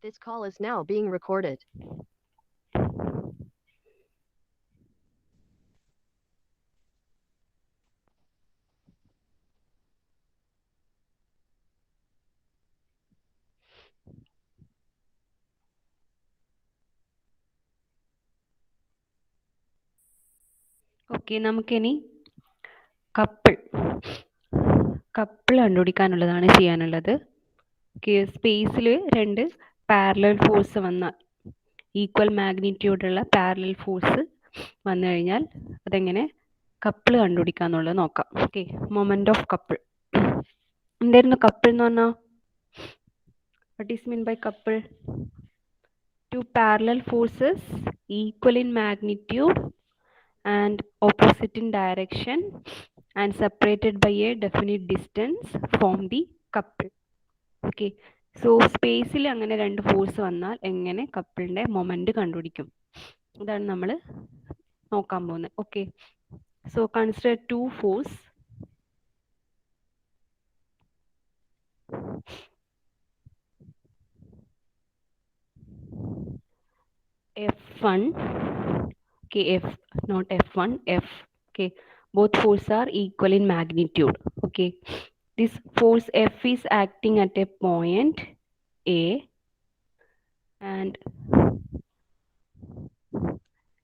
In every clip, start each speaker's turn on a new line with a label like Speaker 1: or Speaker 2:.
Speaker 1: This call is now being recorded.
Speaker 2: Okay, നമുക്കിനി couple കണ്ടുപിടിക്കാനുള്ളതാണ് ചെയ്യാനുള്ളത്. സ്പേസിൽ രണ്ട് പാരലൽ ഫോഴ്സ് വന്നാൽ, ഈക്വൽ മാഗ്നിറ്റ്യൂഡുള്ള പാരലൽ ഫോഴ്സ് വന്നു കഴിഞ്ഞാൽ അതെങ്ങനെ കപ്പിൾ കണ്ടുപിടിക്കാന്നുള്ളത് നോക്കാം. Okay, moment of couple. എന്തായിരുന്നു കപ്പിൾ എന്ന് പറഞ്ഞാൽ? What is mean by couple? Two parallel forces equal in magnitude and opposite in direction and separated by a definite distance form the couple. Okay, so സ്പേസിൽ അങ്ങനെ രണ്ട് force വന്നാൽ എങ്ങനെ കപ്പിളിന്റെ moment കണ്ടുപിടിക്കും, ഇതാണ് നമ്മൾ നോക്കാൻ പോകുന്നത്. Okay, so consider two force F1, okay, F, not F1, F, okay, both forces are equal in magnitude. Okay, this force F is acting at a point A and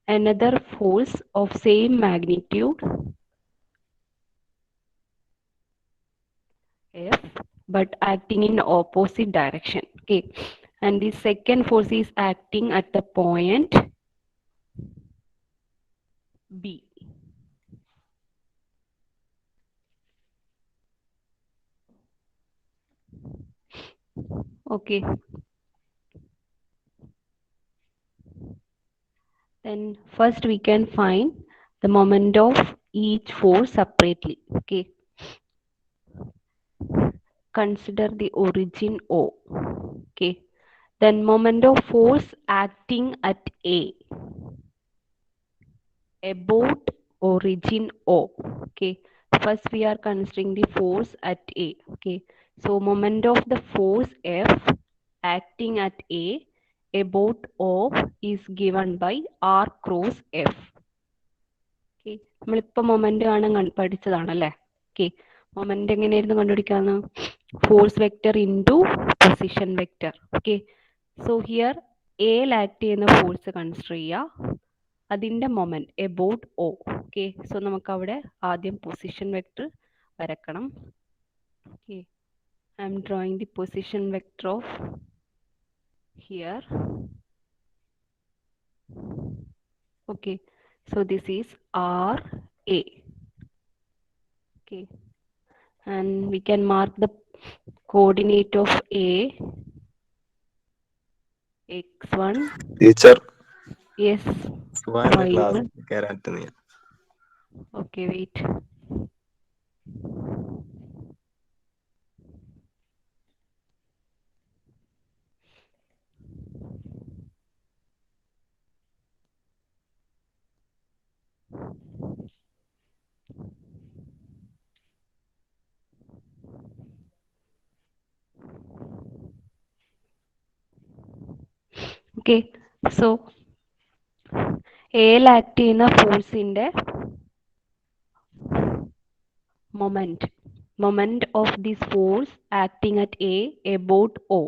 Speaker 2: another force of same magnitude F but acting in opposite direction. Okay, and the second force is acting at the point B. Okay, then first we can find the moment of each force separately. Okay, consider the origin O. Okay, then moment of force acting at A about origin O. Okay, first we are considering the force at A. Okay, so moment of the force F acting at A about O is given by R cross F. Okay, നമ്മളിപ്പോൾ moment കാണാൻ പഠിച്ചതാണല്ലേ. Okay, moment എങ്ങനെയായിരുന്നു കണ്ടുപിടിക്കാന്ന്? Force vector into position vector. Okay, so here എയിൽ act ചെയ്യുന്ന force consider ചെയ്യുക, അതിൻ്റെ moment about O. Okay, so നമുക്ക് അവിടെ ആദ്യം പൊസിഷൻ വെക്റ്റർ വരക്കണം. Okay, I'm drawing the position vector of here. Okay, so this is R A. Okay, and we can mark the coordinate of A, x1.
Speaker 3: Teacher
Speaker 2: Yes,
Speaker 3: സുബാന്റെ class
Speaker 2: y1.
Speaker 3: കയറാൻ പറ്റുന്നില്ല.
Speaker 2: Okay, wait. Okay, so A act ചെയ്യുന്ന ഫോഴ്സിന്റെ moment of this force acting at A about O.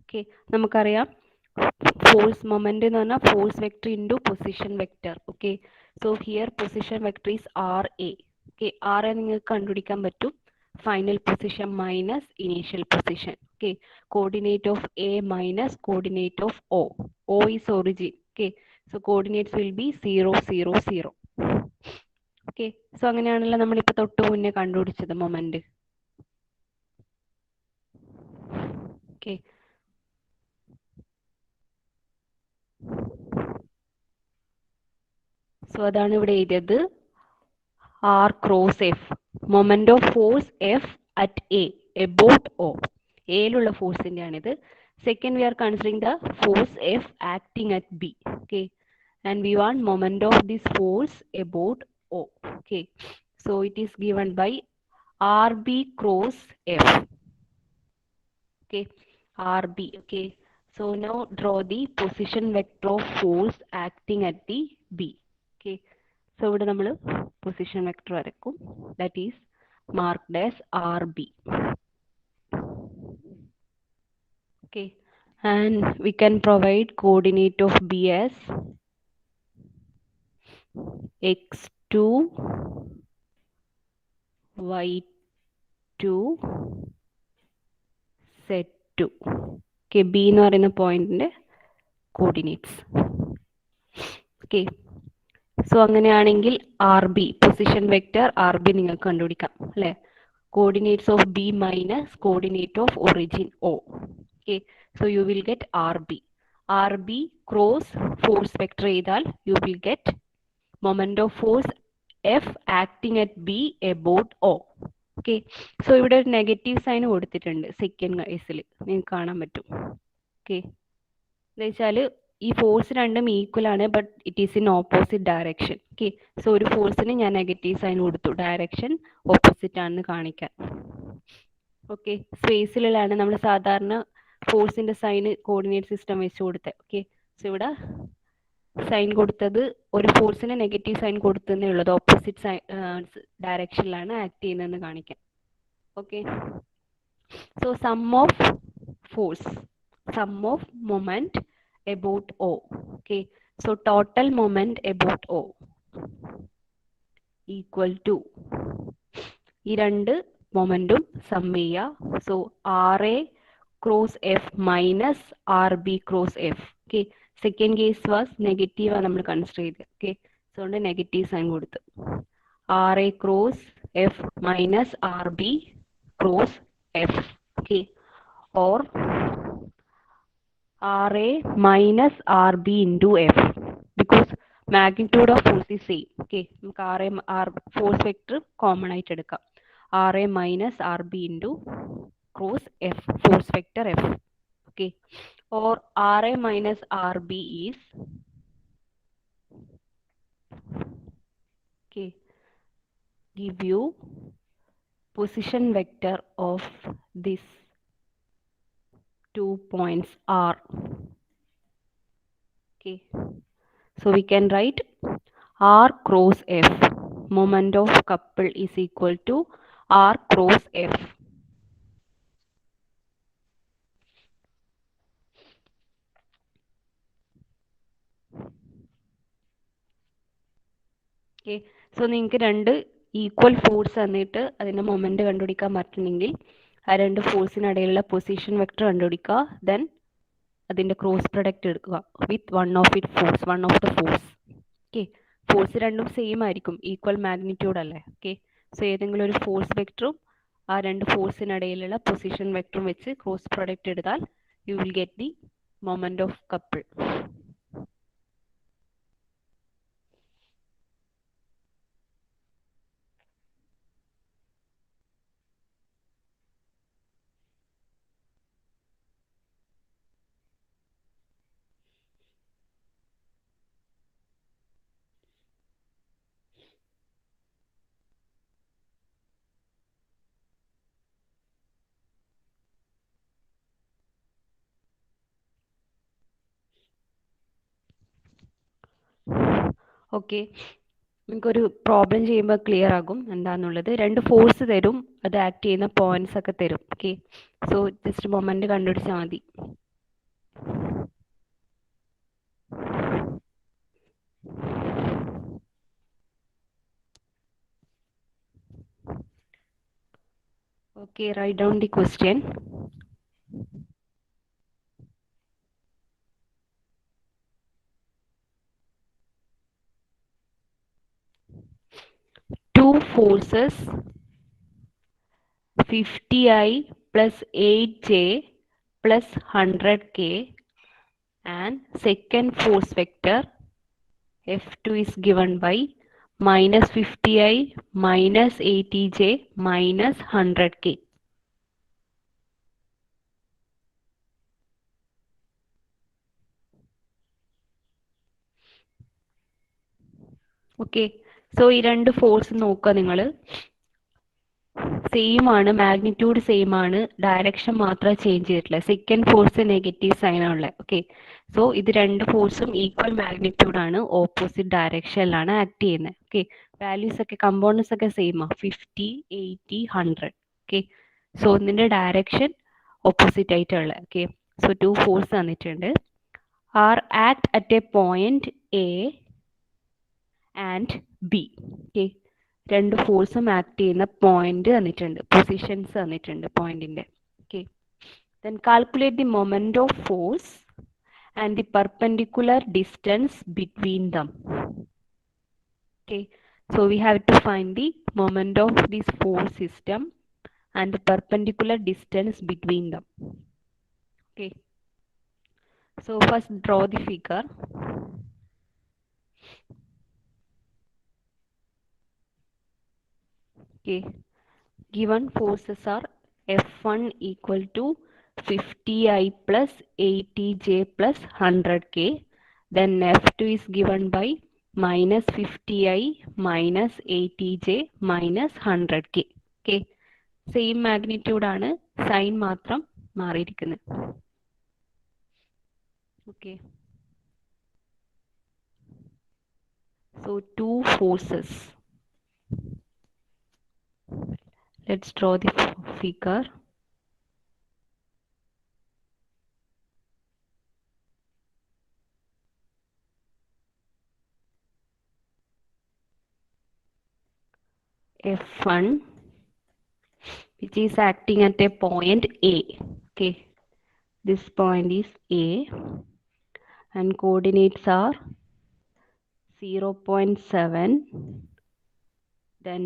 Speaker 2: Okay, നമുക്കറിയാം force moment എന്ന് പറഞ്ഞാൽ force vector into position vector. Okay, so here position vector is R A. Okay, R A നിങ്ങൾക്ക് കണ്ടുപിടിക്കാൻ പറ്റും final position minus initial position. Okay, coordinate of A minus coordinate of O. O is origin. Okay, so coordinates will be 0 0 0. Okay, so അങ്ങനെയാണല്ലോ നമ്മളിപ്പോൾ തൊട്ട് മുന്നേ കണ്ടുപിടിച്ചത് moment. Okay, so അതാണ് ഇവിടെ എഴുതിയത് R cross F. Moment of force F at A about O. എയിലുള്ള ഫോഴ്സിന്റെ ആണിത്. Second, we are considering the force F acting at B. Okay, and we want moment of this force about O. Okay, so it is given by RB cross F. Okay, RB. Okay, So now draw the position vector of force acting at the B. Okay. So ഇവിടെ നമ്മൾ position vector വരക്കും. That is marked as RB. Okay. And we can provide coordinate of B as x2, y2, z2. Okay. B എന്ന് പറയുന്ന പോയിന്റിന്റെ coordinates. Okay. So അങ്ങനെയാണെങ്കിൽ R B position vector R B നിങ്ങൾക്ക് കണ്ടുപിടിക്കാം അല്ലെ. Coordinates of B minus coordinate of origin O. Okay. So you will get R B. R B cross force vector ചെയ്താൽ you will get moment of force F acting at B about O. Okay. So ഇവിടെ ഒരു negative sign കൊടുത്തിട്ടുണ്ട് second കേസിൽ നിങ്ങൾക്ക് കാണാൻ പറ്റും. Okay. എന്താ വെച്ചാൽ ഈ ഫോഴ്സ് രണ്ടും ഈക്വൽ ആണ്, but it is in opposite direction. Okay. So ഒരു ഫോഴ്സിന് ഞാൻ നെഗറ്റീവ് സൈൻ കൊടുത്തു, ഡയറക്ഷൻ ഓപ്പോസിറ്റ് ആണെന്ന് കാണിക്കാൻ. ഓക്കെ. സ്പേസിലാണ് നമ്മൾ സാധാരണ ഫോഴ്സിന്റെ സൈന് കോർഡിനേറ്റ് സിസ്റ്റം വെച്ച് കൊടുത്തത്. ഓക്കെ. സോ ഇവിടെ സൈൻ കൊടുത്തത് ഒരു ഫോഴ്സിന് നെഗറ്റീവ് സൈൻ കൊടുത്തതേ ഉള്ളത്, ഓപ്പോസിറ്റ് ഡയറക്ഷനിലാണ് ആക്ട് ചെയ്യുന്നതെന്ന് കാണിക്കാൻ. Okay. So sum of force, sum of moment about O. Okay. So total moment about O equal to ഈ രണ്ട് മൊമെന്റും സം ചെയ്യുക. So R A cross F minus R B cross F. Okay. Second case was negative ആണ് നമ്മൾ consider ചെയ്തത്. Okay. So അതുകൊണ്ട് negative sign കൊടുത്തു. R A cross F minus R B cross F. Okay. Or RA minus RB into F, because magnitude of force is same. Okay. നമുക്ക് RA force vector common ആയിട്ട് എടുക്കാം. RA minus RB into cross F, force vector F. Okay. Or RA minus RB is, okay, give you position vector of this 2 points R. Okay. So we can write R cross F, moment of couple is equal to R cross F. Okay. So നിങ്ങൾക്ക് രണ്ട് equal force തന്നിട്ട് അതിൻ്റെ moment കണ്ടുപിടിക്കാൻ പറ്റണമെങ്കിൽ ആ രണ്ട് ഫോഴ്സിനിടയിലുള്ള position vector കണ്ടുപിടിക്കുക, then അതിൻ്റെ cross product എടുക്കുക with one of the force. Okay. Force രണ്ടും സെയിം ആയിരിക്കും, ഈക്വൽ മാഗ്നിറ്റ്യൂഡ് അല്ലേ. ഓക്കെ. സോ ഏതെങ്കിലും ഒരു ഫോഴ്സ് വെക്ടറും ആ രണ്ട് ഫോഴ്സിനിടയിലുള്ള പൊസിഷൻ വെക്ടറും വെച്ച് ക്രോസ് പ്രൊഡക്റ്റ് എടുത്താൽ U will get the moment of couple. Okay. നിങ്ങൾക്കൊരു പ്രോബ്ലം ചെയ്യുമ്പോൾ ക്ലിയർ ആകും എന്താണെന്നുള്ളത്. രണ്ട് ഫോഴ്സ് തരും, അത് ആക്ട് ചെയ്യുന്ന പോയിന്റ്സ് ഒക്കെ തരും. ഓക്കെ. സോ ജസ്റ്റ് മൊമെന്റ് കണ്ടുപിടിച്ചാൽ മതി. Okay, write down the question. Two forces 50I plus 8J plus 100K and second force vector F2 is given by minus 50I minus 80J minus 100K. Okay. So ഈ രണ്ട് force നോക്കുക നിങ്ങൾ. Same ആണ്, magnitude same ആണ്, direction മാത്രമേ change ചെയ്തിട്ടില്ല. Second force negative sign ആണുള്ളത്. Okay, so ഇത് രണ്ട് ഫോഴ്സും ഈക്വൽ മാഗ്നിറ്റ്യൂഡ് ആണ്, ഓപ്പോസിറ്റ് ഡയറക്ഷനിലാണ് ആക്ട് ചെയ്യുന്നത്. ഓക്കെ, വാല്യൂസ് ഒക്കെ കമ്പോണൻസ് ഒക്കെ സെയിം ആ, 50, 80, 100. ഓക്കെ, സോ ഇതിന്റെ ഡയറക്ഷൻ ഓപ്പോസിറ്റ് ആയിട്ടുള്ളത്. ഓക്കെ, സോ ടു ഫോഴ്സ് തന്നിട്ടുണ്ട്. Are act at a point A and B. Okay, രണ്ട് ഫോഴ്സും ആക്ട് ചെയ്യുന്ന പോയിന്റ് തന്നിട്ടുണ്ട്, പൊസിഷൻസ് തന്നിട്ടുണ്ട് പോയിന്റിന്റെ. Okay, then calculate the moment of force and the perpendicular distance between them. Okay, so we have to find the moment of this force system and the perpendicular distance between them. Okay, so first draw the figure. Okay, given forces are F1 equal to 50I plus 80J plus 100K. Then F2 is given by minus 50I minus 80J minus 100K. Okay, same magnitude ആണ്, sign മാത്രം മാറിയിരിക്കുന്നത്. Okay, so two forces. Let's draw the figure. F1 which is acting at a point A. Okay, this point is A and coordinates are 0.7, then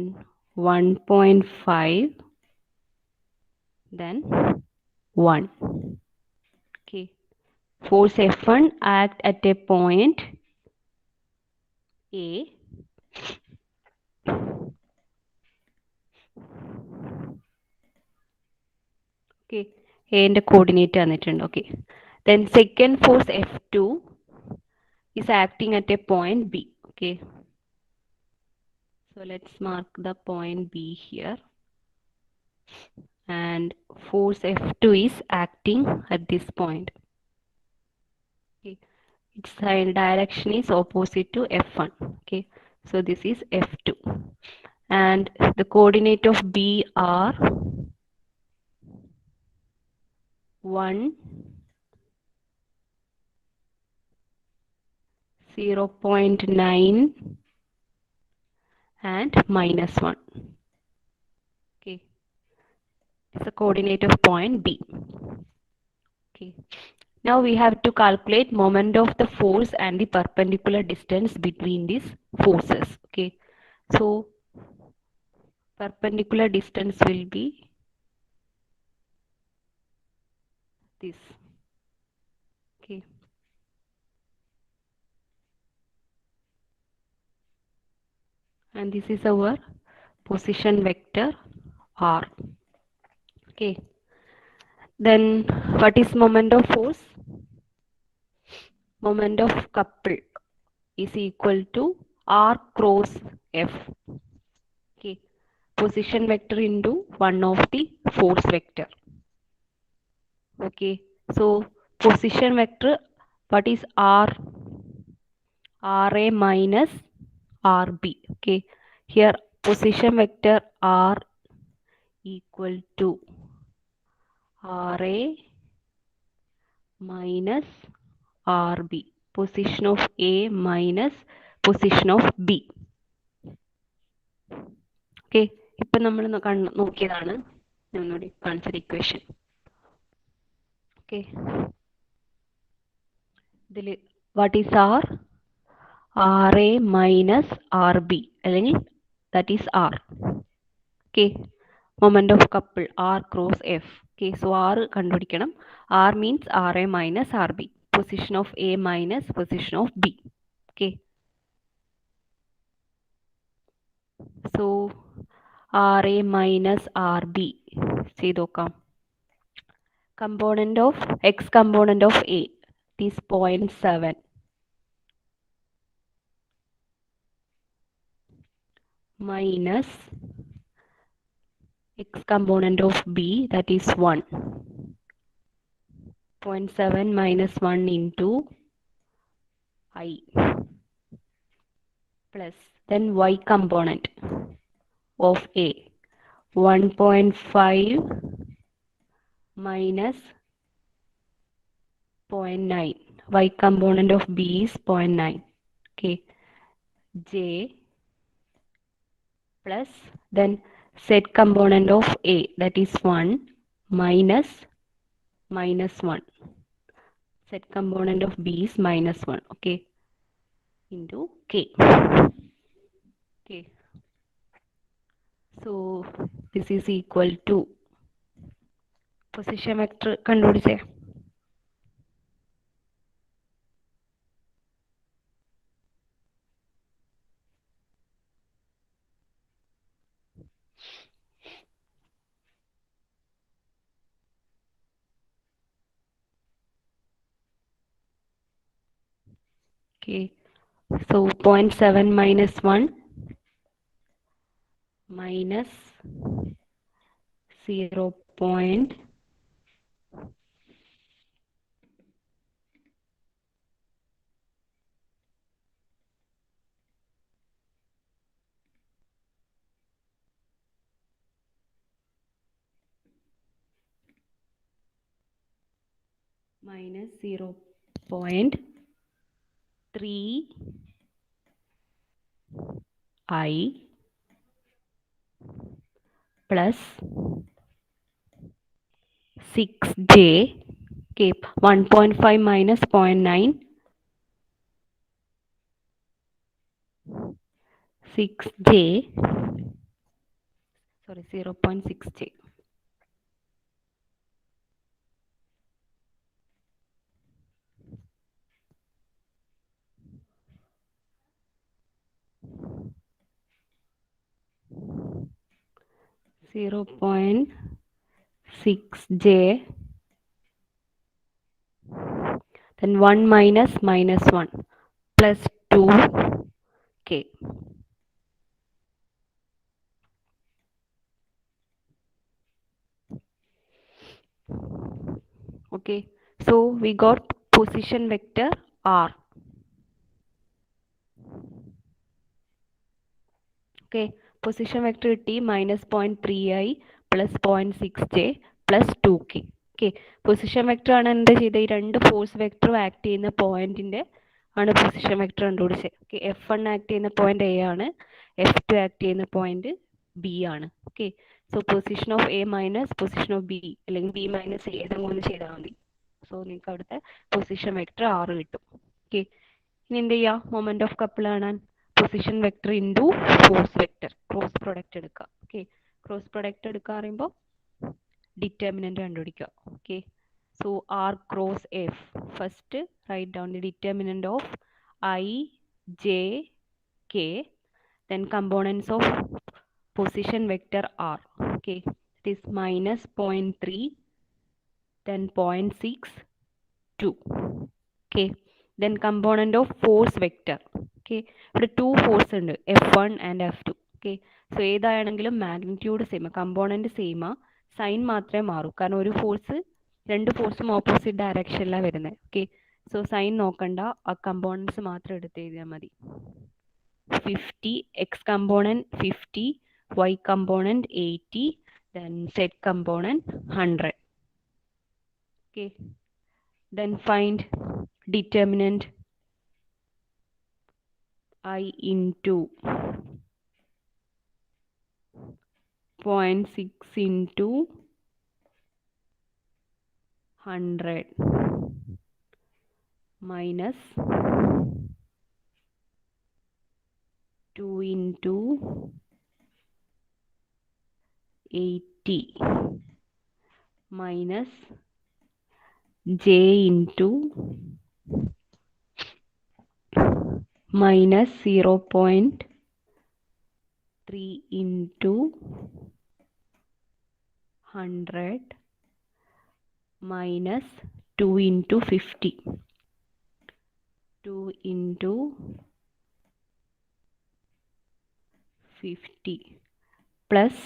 Speaker 2: 1.5, then 1. Okay, force F1 act at a point A okay, A ന്റെ coordinate തന്നിട്ടുണ്ട്. Okay, then second force F2 is acting at a point B. Okay, so let's mark the point B here, and force F2 is acting at this point. Okay, its direction is opposite to F1. Okay, so this is F2 and the coordinate of B are 1, 0.9 and minus 1. Okay, it's the coordinate of point B. Okay, now we have to calculate moment of the force and the perpendicular distance between these forces. Okay, so perpendicular distance will be this. Okay, and this is our position vector R. Okay, then what is moment of force? Moment of couple is equal to R cross F. Okay, position vector into one of the force vector. Okay, so position vector, what is R? RA minus RB. Okay, here position vector R equal to RA minus RB, position of A minus position of B. Okay, ഇപ്പം നമ്മൾ നോക്കിയതാണ്, ഒന്നുകൂടി കാണിച്ചത് equation. Okay, ഇതിൽ what is R? R A minus R B, അല്ലെങ്കിൽ that is R. Okay, moment of couple R cross F. Okay, so R കണ്ടുപിടിക്കണം. R means R A minus R B, position of A minus position of B. Okay, so R A minus R B ചെയ്ത് നോക്കാം. Component of x component of A is 0.7 minus x component of b, that is 1. 0.7 minus 1 into I plus then y component of a 1.5 minus 0.9. Y component of b is 0.9. Okay, j plus then z component of a, that is 1 minus 1. Z component of b is minus 1. Okay, into k. Okay, so this is equal to position vector കണ്ടുപിടിച്ചേ. Okay, so 0.7 minus 1 minus 0. Minus 0.3 I plus 6j. Okay, 1.5 minus 0.9, 6j, sorry, 0.6j. Zero point 6j, then 1 minus 1 plus 2k. Okay, so we got position vector r. Okay, position vector t minus 0.3i plus 0.6j plus 2k. Okay, position vector ആണ് എന്താ ചെയ്തത്, ഈ രണ്ട് force വെക്ടറും act ചെയ്യുന്ന പോയിന്റിന്റെ ആണ് position vector കണ്ടുപിടിച്ചത്. ഓക്കെ, F1 ആക്ട് ചെയ്യുന്ന പോയിന്റ് എ ആണ്, F2 ആക്ട് ചെയ്യുന്ന പോയിന്റ് ബി ആണ്. Okay, so position of A minus position of B അല്ലെങ്കിൽ ബി മൈനസ് എ ഏതെങ്കിലും ഒന്ന് ചെയ്താൽ മതി. സോ നിങ്ങൾക്ക് അവിടുത്തെ പൊസിഷൻ വെക്ടർ 6 കിട്ടും. ഓക്കെ, ഇനി എന്ത് ചെയ്യുക, മൊമെന്റ് ഓഫ് കപ്പിൾ കാണാൻ position vector into force vector cross product എടുക്കുക. ഓക്കെ, ക്രോസ് പ്രൊഡക്റ്റ് എടുക്കുക പറയുമ്പോൾ ഡിറ്റർമിനന്റ് കണ്ടുപിടിക്കുക. Okay, so r cross f, first write down the determinant of I, j, k, then components of position vector r. Okay, it is minus 0.3, then 0.6, 2. Okay, then component of force vector. Okay, ഇവിടെ 2 force ഉണ്ട്, F1 and F2. Okay, so ഏതാണെങ്കിലും magnitude same, component same ആ, sign മാത്രമേ മാറൂ, കാരണം ഒരു force രണ്ട് ഫോഴ്സും opposite ഡയറക്ഷനിലാണ് വരുന്നത്. ഓക്കെ, സോ സൈൻ നോക്കണ്ട, ആ കമ്പോണൻസ് മാത്രം എടുത്ത് എഴുതിയാൽ മതി. 50 X component 50, y component 80, then z component 100. Okay, then find determinant I into 0.6 into 100 minus 2 into 80 minus j into minus 0.3 into 100 minus 2 into 50. 2 into 50 plus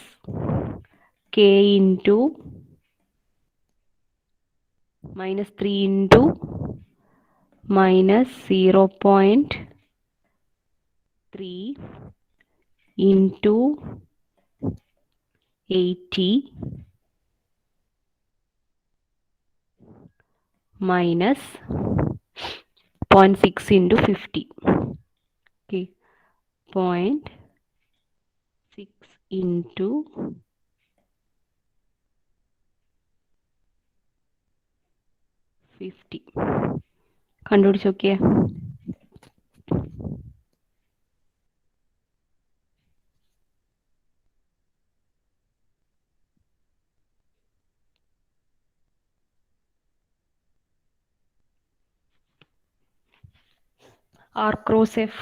Speaker 2: k into minus 3 into minus 0.3 into 80 minus 0.6 into 50. Okay, 0.6 into 50. കണ്ടുപിടിച്ച് നോക്കിയേ. R cross F.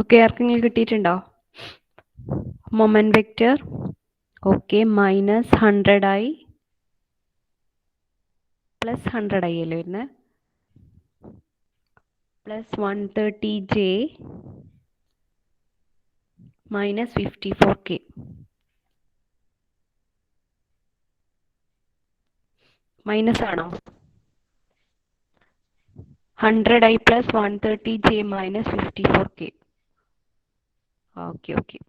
Speaker 2: Okay, ആർക്കെങ്കിലും കിട്ടിയിട്ടുണ്ടോ? Moment vector okay minus 100i plus 100i അല്ലേ വരുന്നത്, plus 130j minus 54k. Minus ആണോ? 100i plus 130j minus 54k. Okay, okay.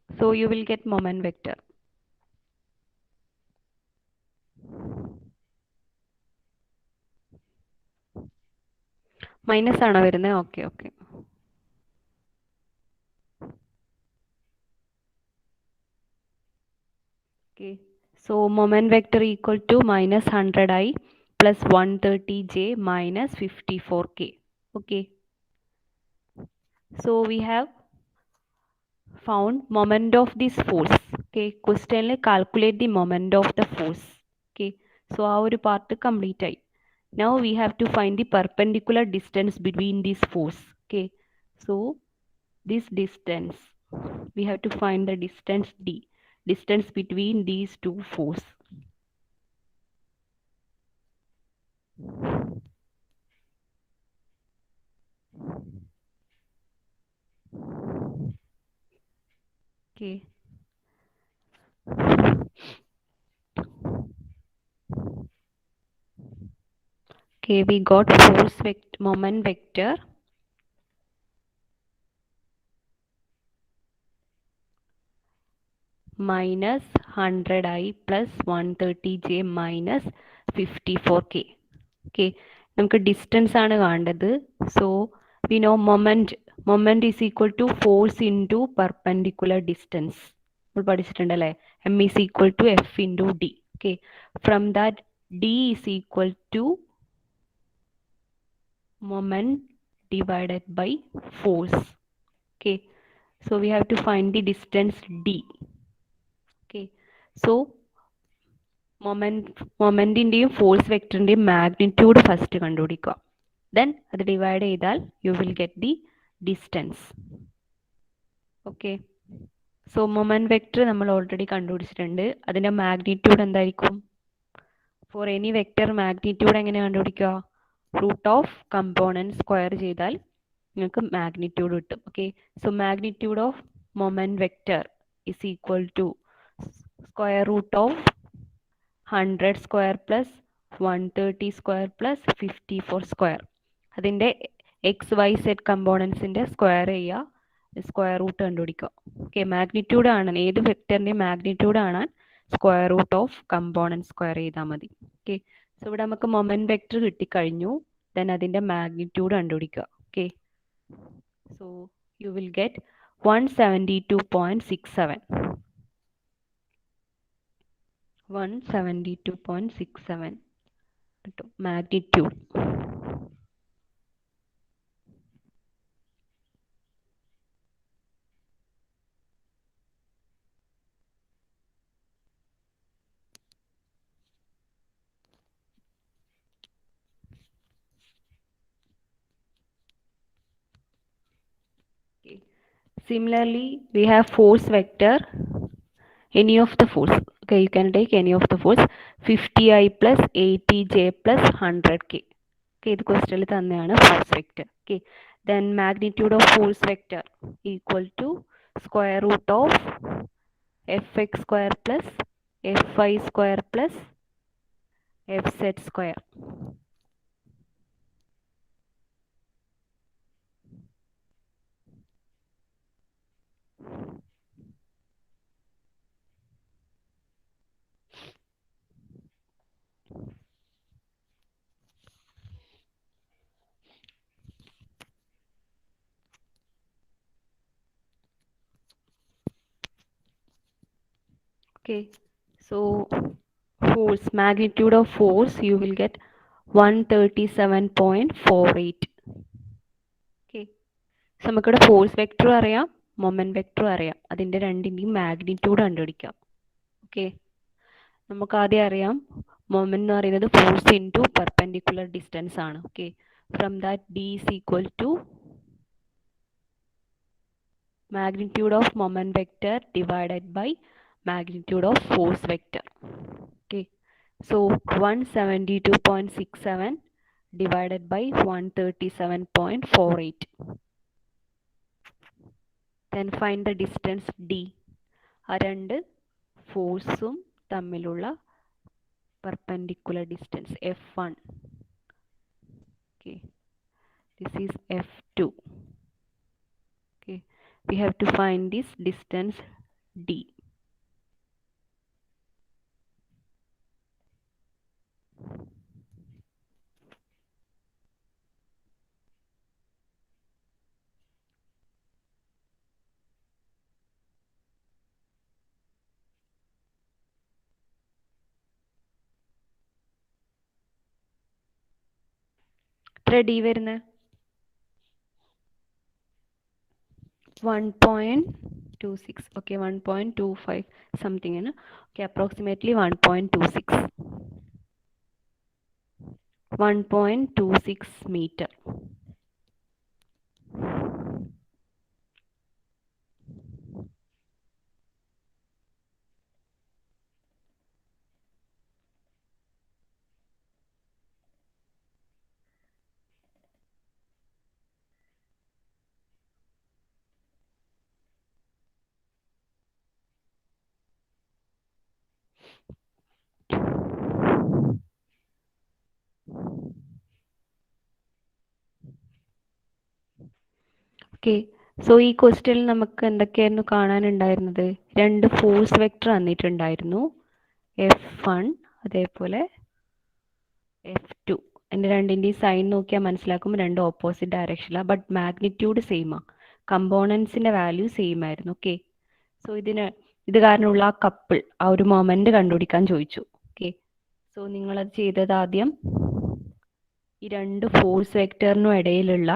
Speaker 2: So you will get moment vector. Minus ആണോ വരുന്നത്? Okay okay. Okay. So moment vector equal to minus 100i plus 130j minus 54k. Okay. So we have found moment of this force. Okay. Question calculate the moment of the force. Okay. So our part complete. Now we have to find the perpendicular distance between this force. Okay. So this distance, we have to find the distance d, distance between these two force. Okay. Okay, we got force vector, moment vector minus 100i plus 130j minus 54k. Okay, നമുക്ക് distance ആണ് കാണേണ്ടത്. So we know moment is equal to force into perpendicular distance. നമ്മൾ പഠിച്ചിട്ടുണ്ടല്ലേ, M is equal to F into D. Okay, from that D is equal to moment divided by force. Okay, so we have to find the distance d. Okay, so മൊമെന്റിന്റെയും force വെക്ടറിന്റെയും magnitude first കണ്ടുപിടിക്കുക. Then അത് divide ചെയ്താൽ you will get the distance. Okay, so moment vector നമ്മൾ already കണ്ടുപിടിച്ചിട്ടുണ്ട്. അതിന്റെ magnitude എന്തായിരിക്കും? For any vector magnitude എങ്ങനെ കണ്ടുപിടിക്കുക? റൂട്ട് ഓഫ് കമ്പോണന്റ് സ്ക്വയർ ചെയ്താൽ നിങ്ങൾക്ക് മാഗ്നിറ്റ്യൂഡ് കിട്ടും. Okay, so magnitude of moment vector is equal to square root of 100 square plus 130 square plus 54 square. അതിൻ്റെ എക്സ് വൈ സെഡ് കമ്പോണൻസിൻ്റെ സ്ക്വയർ ചെയ്യുക, square root കണ്ടുപിടിക്കുക. Okay, magnitude ആണ്, ഏത് വെക്ടറിൻ്റെ മാഗ്നിറ്റ്യൂഡ് ആണ് square root of component square ചെയ്താൽ മതി. ഓക്കെ, സോ ഇവിടെ നമുക്ക് മൊമെന്റ് വെക്ടർ കിട്ടിക്കഴിഞ്ഞു. ദെൻ അതിൻ്റെ മാഗ്നിറ്റ്യൂഡ് കണ്ടുപിടിക്കുക. Okay, so you will get 172.67. 172.67 magnitude. Okay. Similarly, we have force vector, any of the force. Okay, you can take any of the force 50I plus 80J plus 100K. Okay, the question is force vector. Okay, then magnitude of force vector equal to square root of fx square plus fy square plus fz square. Okay, so force, magnitude of force, you will get 137.48. Okay, so നമുക്കിവിടെ force vector അറിയാം, moment vector അറിയാം, അതിൻ്റെ രണ്ടിൻ്റെയും magnitude കണ്ടുപിടിക്കാം. Okay, നമുക്ക് ആദ്യം അറിയാം moment എന്ന് പറയുന്നത് ഫോഴ്സ് ഇൻറ്റു പെർപെൻഡിക്കുലർ ഡിസ്റ്റൻസ് ആണ്. Okay, from that D is equal to magnitude of moment vector divided by magnitude of force vector. Okay, so 172.67 divided by 137.48. Then find the distance d. ആ രണ്ട് ഫോഴ്സും തമ്മിലുള്ള perpendicular distance f1. Okay, this is f2. Okay, we have to find this distance d. എത്ര D വരുന്നത്? 1.26. okay, 1.25 something, okay, approximately 1.26 meter. Okay, so ഈ ക്വസ്റ്റ്യനിൽ നമുക്ക് എന്തൊക്കെയായിരുന്നു കാണാനുണ്ടായിരുന്നത്? രണ്ട് ഫോഴ്സ് വെക്ടർ തന്നിട്ടുണ്ടായിരുന്നു, F1 അതേപോലെ F2. എൻ്റെ രണ്ടിൻ്റെയും സൈൻ നോക്കിയാൽ മനസ്സിലാക്കും രണ്ട് ഓപ്പോസിറ്റ് ഡയറക്ഷനിലാണ്, ബട്ട് മാഗ്നിറ്റ്യൂഡ് സെയിമാണ്, കമ്പോണൻസിൻ്റെ വാല്യൂ സെയിം ആയിരുന്നു. ഓക്കെ, സോ ഇത് കാരണമുള്ള ആ കപ്പിൾ, ആ ഒരു മൊമെൻ്റ് കണ്ടുപിടിക്കാൻ ചോദിച്ചു. ഓക്കെ, സോ നിങ്ങളത് ചെയ്തത് ആദ്യം ഈ രണ്ട് ഫോഴ്സ് വെക്ടറിനും ഇടയിലുള്ള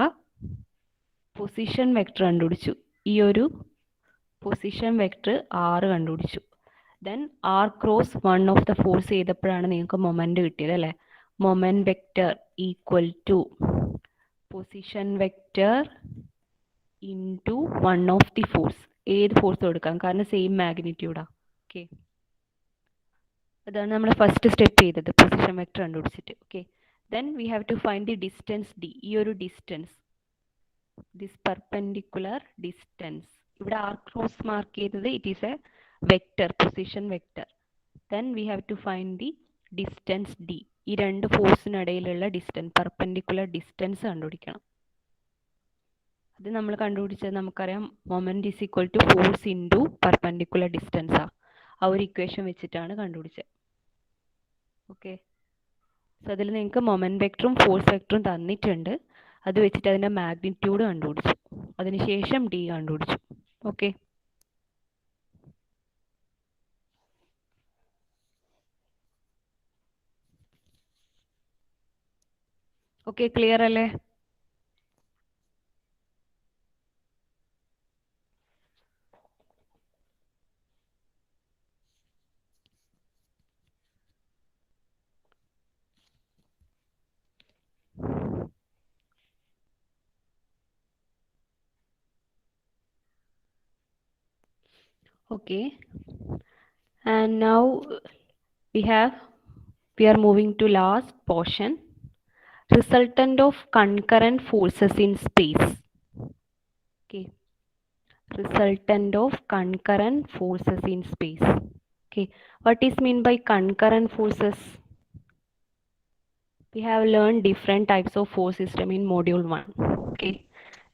Speaker 2: പൊസിഷൻ വെക്ടർ കണ്ടുപിടിച്ചു. ഈ ഒരു പൊസിഷൻ വെക്ടർ R കണ്ടുപിടിച്ചു. Then R cross one of the force ചെയ്തപ്പോഴാണ് നിങ്ങൾക്ക് മൊമെന്റ് കിട്ടിയത് അല്ലേ? Moment vector equal to position vector into one of the force. ഏത് ഫോഴ്സ് എടുക്കാം, കാരണം സെയിം മാഗ്നിറ്റ്യൂഡാ. ഓക്കെ, അതാണ് നമ്മൾ ഫസ്റ്റ് സ്റ്റെപ്പ് ചെയ്തത്, പൊസിഷൻ വെക്ടർ കണ്ടുപിടിച്ചിട്ട്. Okay, then we have to find the distance D. ഈ ഒരു ഡിസ്റ്റൻസ്, this perpendicular distance, ഇവിടെ r cross മാർക്ക് ചെയ്തത് it is a vector, position vector. then we have to find the distance d. ഈ രണ്ട് ഫോഴ്സിനിടയിലുള്ള distance, perpendicular distance കണ്ടുപിടിക്കണം. അത് നമ്മൾ കണ്ടുപിടിച്ചത് നമുക്കറിയാം, moment is equal to force into perpendicular ഡിസ്റ്റൻസാ. ആ ഒരു ഇക്വേഷൻ വെച്ചിട്ടാണ് കണ്ടുപിടിച്ചത്. ഓക്കെ, സോ അതിൽ നിങ്ങൾക്ക് മൊമെന്റ് വെക്ടറും ഫോഴ്സ് വെക്ടറും തന്നിട്ടുണ്ട്, അത് വെച്ചിട്ട് അതിൻ്റെ മാഗ്നിറ്റ്യൂഡ് കണ്ടുപിടിച്ചു, അതിനുശേഷം ഡി കണ്ടുപിടിച്ചു. Okay. Okay, clear അല്ലേ? Okay. And now we are moving to last portion. Resultant of concurrent forces in space. Okay. Resultant of concurrent forces in space. Okay. What is mean by concurrent forces? We have learned different types of force system in module 1. Okay.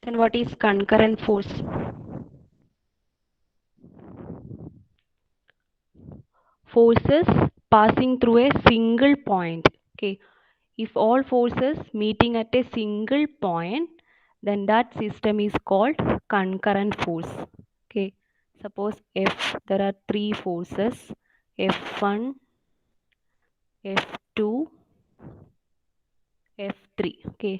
Speaker 2: Then what is concurrent force? Forces passing through a single point. Okay. If all forces meeting at a single point, then that system is called concurrent force. Okay. Suppose if there are three forces, F1, F2, F3. Okay.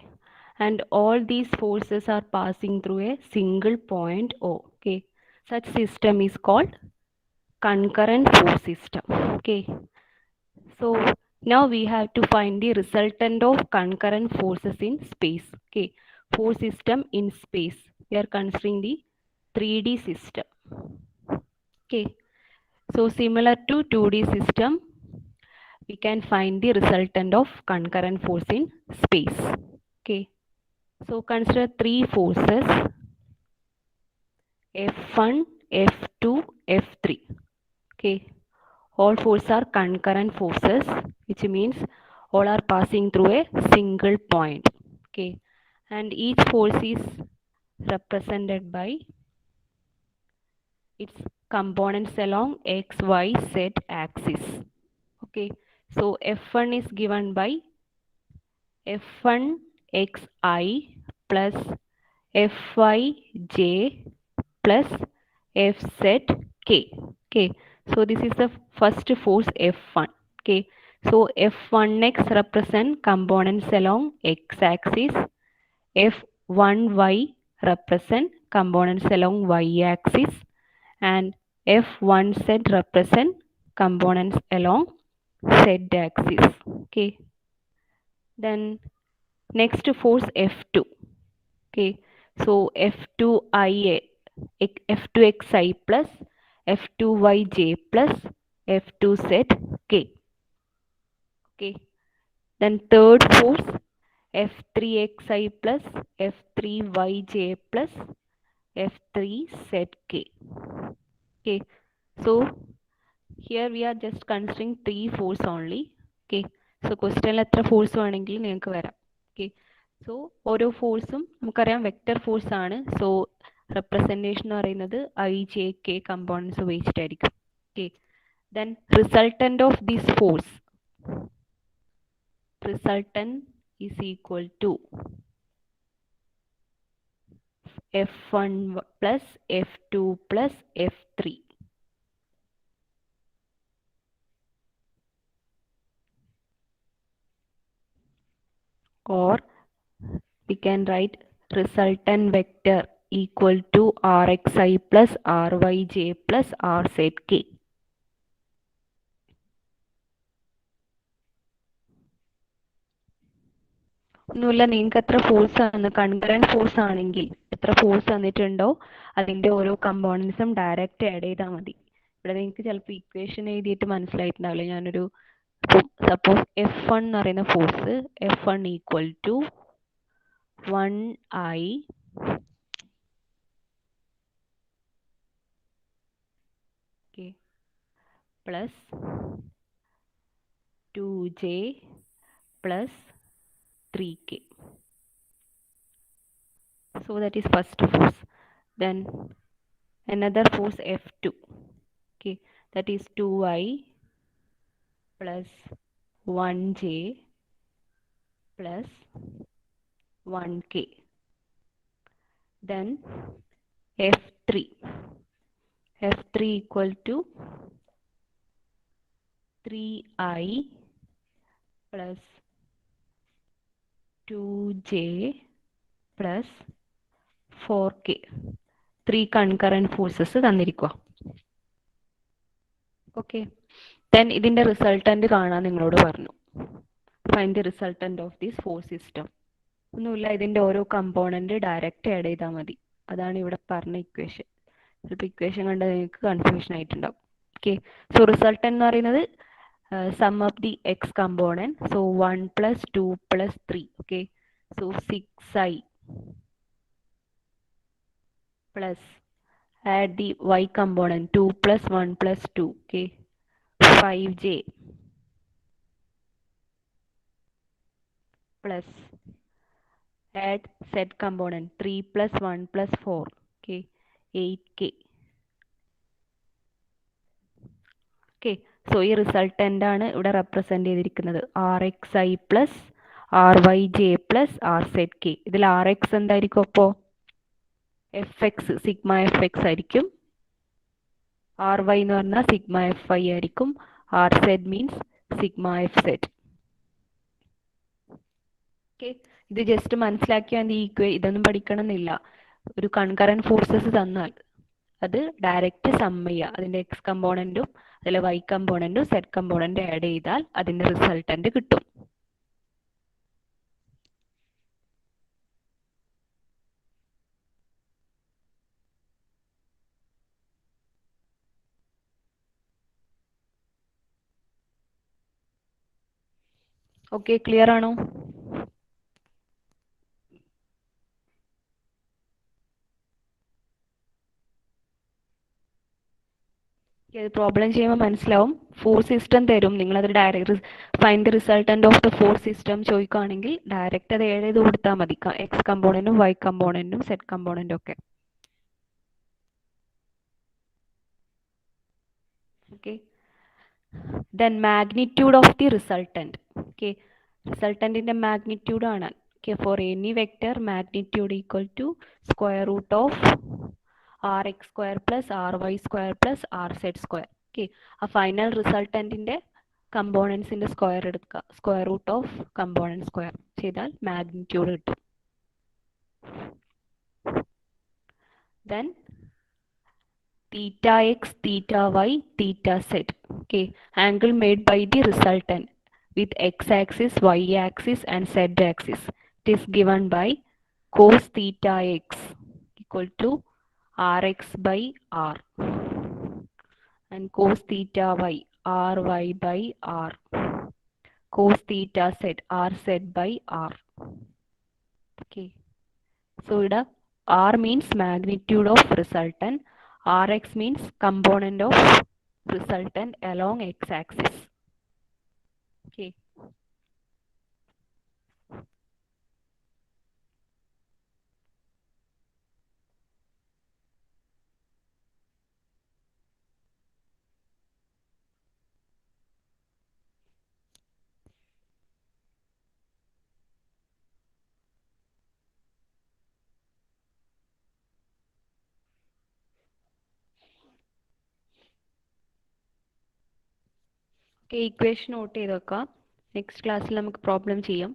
Speaker 2: And all these forces are passing through a single point O. Okay. Such system is called concurrent force system. Okay. So now we have to find the resultant of concurrent forces in space. Okay. Force system in space. We are considering the 3D system. Okay. So similar to 2D system, we can find the resultant of concurrent force in space. Okay. So consider three forces F1, F2, F3. Okay. All forces are concurrent forces, which means all are passing through a single point. Okay. And each force is represented by its components along x, y, z axis. Okay. So F1 is given by F1 xi plus Fyj plus Fzk. Okay. So this is the first force F1. Okay. So F1x represent components along x-axis. F1y represent components along y-axis. And F1z represent components along z-axis. Okay. Then next force F2. Okay. So F2ia, F2xi plus F2yj plus F2zk. Okay. Then third force F3xi plus F3yj plus F3zk. Okay. So here we are just considering three force only. Okay. So question എത്ര force വേണമെങ്കിലും നിങ്ങൾക്ക് വരാം. Okay. സോ ഓരോ ഫോഴ്സും നമുക്കറിയാം vector force ആണ്. So representation എന്ന് പറയുന്നത് IJK കമ്പോണൻസ് ഉപയോഗിച്ചിട്ടായിരിക്കും. Okay. Then resultant of this force, resultant is equal to F1 plus F2 plus F3. Or we can write resultant vector equal to Rxi plus Ryj plus Rzk. ഒന്നുമില്ല, നിങ്ങൾക്ക് എത്ര force ആണ് concurrent force ആണെങ്കിൽ എത്ര force തന്നിട്ടുണ്ടോ അതിൻ്റെ ഓരോ കമ്പോണൻസും direct add ചെയ്താൽ മതി. ഇവിടെ നിങ്ങൾക്ക് ചിലപ്പോൾ ഇക്വേഷൻ എഴുതിയിട്ട് മനസ്സിലായിട്ടുണ്ടാവില്ല. ഞാനൊരു സപ്പോസ് F1 എന്ന് പറയുന്ന force F1 equal to 1I plus 2J plus 3K. So that is first force. Then another force F2. Okay, that is 2I plus 1J plus 1K. Then F3. F3 equal to 3I plus 2J plus 4K. 3 concurrent forces തന്നിരിക്കുക. Okay, then ഇതിൻ്റെ resultant കാണാൻ നിങ്ങളോട് പറഞ്ഞു. Find the resultant of this force system. ഒന്നുമില്ല, ഇതിൻ്റെ ഓരോ component direct add ചെയ്താൽ മതി. അതാണ് ഇവിടെ പറഞ്ഞ ഇക്വേഷൻ. ചിലപ്പോൾ ഇക്വേഷൻ കണ്ടാൽ നിങ്ങൾക്ക് കൺഫ്യൂഷൻ ആയിട്ടുണ്ടാവും. ഓക്കെ, സോ റിസൾട്ടൻ്റ് എന്ന് പറയുന്നത് sum of the x component, so 1 plus 2 plus 3. Okay, so 6i plus add the y component 2 plus 1 plus 2. Okay, 5j plus add z component 3 plus 1 plus 4. Okay, 8k. Okay, so ഈ resultant ആണ് ഇവിടെ represent ചെയ്തിരിക്കുന്നത്. RXI plus RYJ plus RZK. ഇതിൽ RX എന്തായിരിക്കും? അപ്പോൾ FX sigma FX ആയിരിക്കും. RY എന്ന് പറഞ്ഞാൽ സിഗ്മ FY ആയിരിക്കും. RZ means sigma FZ. Okay, ഇത് ജസ്റ്റ് മനസ്സിലാക്കിയാൽ ഈ ഇതൊന്നും പഠിക്കണമെന്നില്ല. ഒരു കൺകറന്റ് ഫോഴ്സസ് തന്നാൽ അത് ഡയറക്റ്റ് സം ചെയ്യുക. അതിൻ്റെ എക്സ് കമ്പോണൻറ്റും അതിലെ വൈ കമ്പോണൻറ്റും സെഡ് കമ്പോണൻറ്റും ആഡ് ചെയ്താൽ അതിൻ്റെ റിസൾട്ടൻ്റ് കിട്ടും. ഓക്കെ, ക്ലിയർ ആണോ? പ്രോബ്ലം ചെയ്യുമ്പോൾ മനസ്സിലാവും. ഫോഴ്സ് സിസ്റ്റം തരും, നിങ്ങളത് direct find the resultant of the force system ചോദിക്കുകയാണെങ്കിൽ ഡയറക്റ്റ് അത് ആഡ് ചെയ്ത് കൊടുത്താൽ മതി. എക്സ് കമ്പോണൻറ്റും വൈ കമ്പോണൻറ്റും സെഡ് കമ്പോണൻറ്റും ഒക്കെ. Okay, then magnitude of the resultant. Okay, റിസൾട്ടൻറ്റിൻ്റെ മാഗ്നിറ്റ്യൂഡ് ആണ്. Okay, for any vector magnitude equal to square root of RX square plus RY square plus RZ square. Okay, ആ ഫൈനൽ റിസൾട്ടൻറ്റിൻ്റെ കമ്പോണൻസിൻ്റെ square എടുക്കുക. Square root of component square ചെയ്താൽ magnitude കിട്ടും. Then theta x, theta y, theta z. Okay, angle made by the resultant with x-axis, y-axis and z-axis. It is given by cos theta x equal to rx by r and cos theta y, ry by r. Cos theta z, rz by r. Okay, so here r means magnitude of resultant. Rx means component of resultant along x-axis. Okay. Okay, equation note ചെയ്ത് വെക്കാം. Next ക്ലാസ്സിൽ നമുക്ക് problem ചെയ്യാം.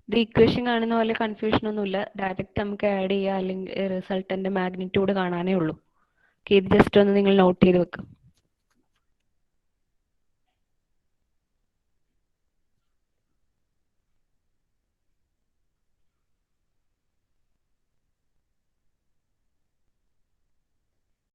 Speaker 2: ഇത് equation കാണുന്ന പോലെ confusion ഒന്നുമില്ല. Direct നമുക്ക് ആഡ് ചെയ്യുക അല്ലെങ്കിൽ റിസൾട്ടൻ്റെ മാഗ്നിറ്റ്യൂഡ് കാണാനേ ഉള്ളൂ. ഓക്കെ, ഇത് ജസ്റ്റ് ഒന്ന് നിങ്ങൾ നോട്ട് ചെയ്ത് വെക്കാം.